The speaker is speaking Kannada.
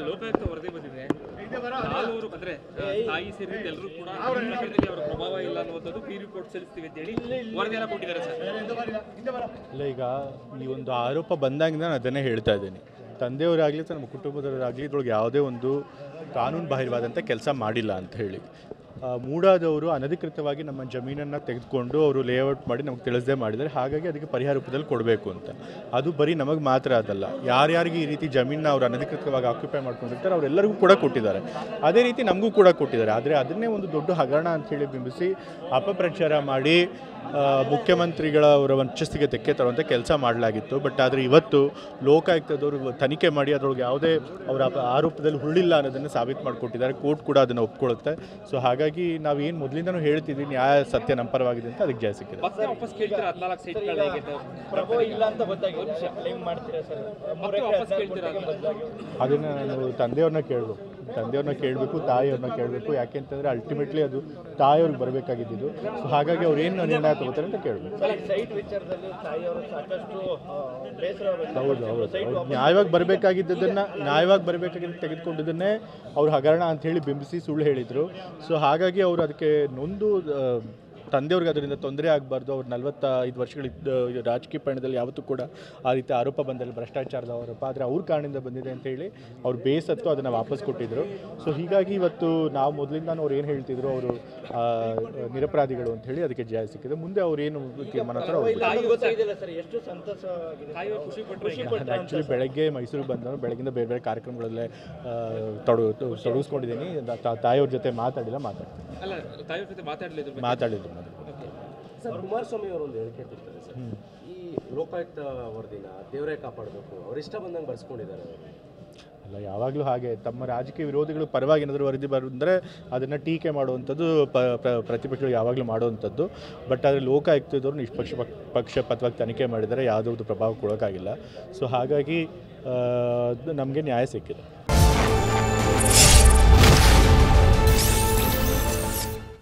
ಲೋಕಾಯುಕ್ತ ವರದಿ ಬಂದಿದೆ. ನಾಲ್ವರು ಅಂದ್ರೆ ತಾಯಿ ಸೇರಿದಂತೆ ಎಲ್ಲರೂ ಕೂಡ ಅವರ ಪ್ರಭಾವ ಇಲ್ಲ ಅನ್ನುವಂಥದ್ದು ಪಿ ರಿಪೋರ್ಟ್ ಸಲ್ಲಿಸ್ತೀವಿ ಅಂತ ಹೇಳಿ ವರದಿಯನ್ನು ಕೊಟ್ಟಿದ್ದಾರೆ ಸರ್. ಇಲ್ಲ, ಈಗ ಈ ಒಂದು ಆರೋಪ ಬಂದಾಗಿಂದ ನಾನು ಅದನ್ನೇ ಹೇಳ್ತಾ ಇದ್ದೀನಿ. ತಂದೆಯವರಾಗಲಿ ನಮ್ಮ ಕುಟುಂಬದವರಾಗಲಿ ಇದ್ರೊಳಗೆ ಯಾವುದೇ ಒಂದು ಕಾನೂನು ಬಾಹಿರವಾದಂಥ ಕೆಲಸ ಮಾಡಿಲ್ಲ ಅಂತ ಹೇಳಿ. ಮೂಡಾದವರು ಅನಧಿಕೃತವಾಗಿ ನಮ್ಮ ಜಮೀನನ್ನು ತೆಗೆದುಕೊಂಡು ಅವರು ಲೇಔಟ್ ಮಾಡಿ ನಮಗೆ ತಿಳಿಸದೇ ಮಾಡಿದ್ದಾರೆ. ಹಾಗಾಗಿ ಅದಕ್ಕೆ ಪರಿಹಾರ ರೂಪದಲ್ಲಿ ಕೊಡಬೇಕು ಅಂತ. ಅದು ಬರೀ ನಮಗೆ ಮಾತ್ರ ಅದಲ್ಲ, ಯಾರ್ಯಾರಿಗೆ ಈ ರೀತಿ ಜಮೀನನ್ನ ಅವರು ಅನಧಿಕೃತವಾಗಿ ಆಕ್ಯುಪೈ ಮಾಡ್ಕೊಂಡಿರ್ತಾರೆ ಅವರೆಲ್ಲರಿಗೂ ಕೂಡ ಕೊಟ್ಟಿದ್ದಾರೆ. ಅದೇ ರೀತಿ ನಮಗೂ ಕೂಡ ಕೊಟ್ಟಿದ್ದಾರೆ. ಆದರೆ ಅದನ್ನೇ ಒಂದು ದೊಡ್ಡ ಹಗರಣ ಅಂಥೇಳಿ ಬಿಂಬಿಸಿ ಅಪಪ್ರಚಾರ ಮಾಡಿ ಮುಖ್ಯಮಂತ್ರಿಗಳ ಅವರ ವಂಚಸ್ತಿಗೆ ತೆಕ್ಕೆ ತರುವಂಥ ಕೆಲಸ ಮಾಡಲಾಗಿತ್ತು. ಬಟ್ ಆದರೆ ಇವತ್ತು ಲೋಕಾಯುಕ್ತದವರು ತನಿಖೆ ಮಾಡಿ ಅದರೊಳಗೆ ಯಾವುದೇ ಅವರ ಆರೋಪದಲ್ಲಿ ಹುಳ್ಳಿಲ್ಲ ಅನ್ನೋದನ್ನು ಸಾಬೀತು ಮಾಡಿಕೊಟ್ಟಿದ್ದಾರೆ. ಕೋರ್ಟ್ ಕೂಡ ಅದನ್ನು ಒಪ್ಕೊಳ್ಳುತ್ತೆ. ಸೊ ಹಾಗಾಗಿ ನಾವೇನು ಮೊದಲಿಂದನೂ ಹೇಳ್ತಿದ್ದೀವಿ, ನ್ಯಾಯ ಸತ್ಯ ನಮ್ಮ ಪರವಾಗಿದೆ ಅಂತ ಅದಕ್ಕೆ ಜಯ ಸಿಕ್ಕಿದೆ. ಅದನ್ನು ನಾನು ತಂದೆಯವ್ರನ್ನ ಕೇಳಬೇಕು, ತಾಯಿಯವ್ರನ್ನ ಕೇಳಬೇಕು. ಯಾಕೆಂತಂದರೆ ಅಲ್ಟಿಮೇಟ್ಲಿ ಅದು ತಾಯಿಯವ್ರಿಗೆ ಬರಬೇಕಾಗಿದ್ದು. ಸೊ ಹಾಗಾಗಿ ಅವ್ರು ಏನು ನಿರ್ಣಯ ತಗೋತಾರೆ ಅಂತ ಕೇಳಬೇಕು. ಹೌದು, ನ್ಯಾಯವಾಗಿ ಬರಬೇಕಾಗಿದ್ದು ತೆಗೆದುಕೊಂಡಿದ್ದನ್ನೇ ಅವ್ರು ಹಗರಣ ಅಂತ ಹೇಳಿ ಬಿಂಬಿಸಿ ಸುಳ್ಳು ಹೇಳಿದರು. ಸೊ ಹಾಗಾಗಿ ಅವರು ಅದಕ್ಕೆ ನೊಂದು ತಂದೆಯವ್ರಿಗೆ ಅದರಿಂದ ತೊಂದರೆ ಆಗಬಾರ್ದು. ಅವ್ರು 45 ವರ್ಷಗಳಿದ್ದ ರಾಜಕೀಯ ಪಯಣದಲ್ಲಿ ಯಾವತ್ತೂ ಕೂಡ ಆ ರೀತಿ ಆರೋಪ ಬಂದಲ್ಲಿ ಭ್ರಷ್ಟಾಚಾರದ ಆರೋಪ, ಆದರೆ ಅವ್ರ ಕಾರಣದಿಂದ ಬಂದಿದೆ ಅಂತೇಳಿ ಅವ್ರು ಬೇಸತ್ತು ಅದನ್ನು ವಾಪಸ್ ಕೊಟ್ಟಿದ್ದರು. ಸೊ ಹೀಗಾಗಿ ಇವತ್ತು ನಾವು ಮೊದಲಿಂದ ಅವ್ರು ಏನು ಹೇಳ್ತಿದ್ರು, ಅವರು ನಿರಪರಾಧಿಗಳು ಅಂತ ಹೇಳಿ ಅದಕ್ಕೆ ಜಯ ಸಿಕ್ಕಿದೆ. ಮುಂದೆ ಅವ್ರು ಏನು ತೀರ್ಮಾನ ಆ್ಯಕ್ಚುಲಿ ಬೆಳಗ್ಗೆ ಮೈಸೂರಿಗೆ ಬಂದವರು ಬೆಳಗಿಂದ ಬೇರೆ ಬೇರೆ ಕಾರ್ಯಕ್ರಮಗಳಲ್ಲೇ ತೊಡಗಿಸ್ಕೊಂಡಿದ್ದೀನಿ. ತಾಯಿಯವ್ರ ಜೊತೆ ಮಾತಾಡಿದ್ರು. ಸರ್, ಕುಮಾರಸ್ವಾಮಿ ಅವರು ಒಂದು ಹೇಳಿಕೆ ಕೊಡ್ತಾರೆ ಸರ್, ಈ ಲೋಕಾಯುಕ್ತ ವರದಿನ ದೇವರೇ ಕಾಪಾಡಬೇಕು, ಅವ್ರು ಇಷ್ಟ ಬಂದಂಗೆ ಬರ್ಸ್ಕೊಂಡಿದ್ದಾರೆ. ಅಲ್ಲ, ಯಾವಾಗಲೂ ಹಾಗೆ ತಮ್ಮ ರಾಜಕೀಯ ವಿರೋಧಿಗಳು ಪರವಾಗಿ ಏನಾದರೂ ವರದಿ ಬಂದರೆ ಅದನ್ನು ಟೀಕೆ ಮಾಡುವಂಥದ್ದು ಪ್ರತಿಪಕ್ಷಗಳು ಯಾವಾಗಲೂ ಮಾಡುವಂಥದ್ದು. ಬಟ್ ಆದರೆ ಲೋಕಾಯುಕ್ತದವರು ಪಕ್ಷಪಾತವಾಗಿ ತನಿಖೆ ಮಾಡಿದರೆ ಯಾವುದೋ ಪ್ರಭಾವ ಕೊಡೋಕ್ಕಾಗಿಲ್ಲ. ಸೊ ಹಾಗಾಗಿ ನಮಗೆ ನ್ಯಾಯ ಸಿಕ್ಕಿದೆ.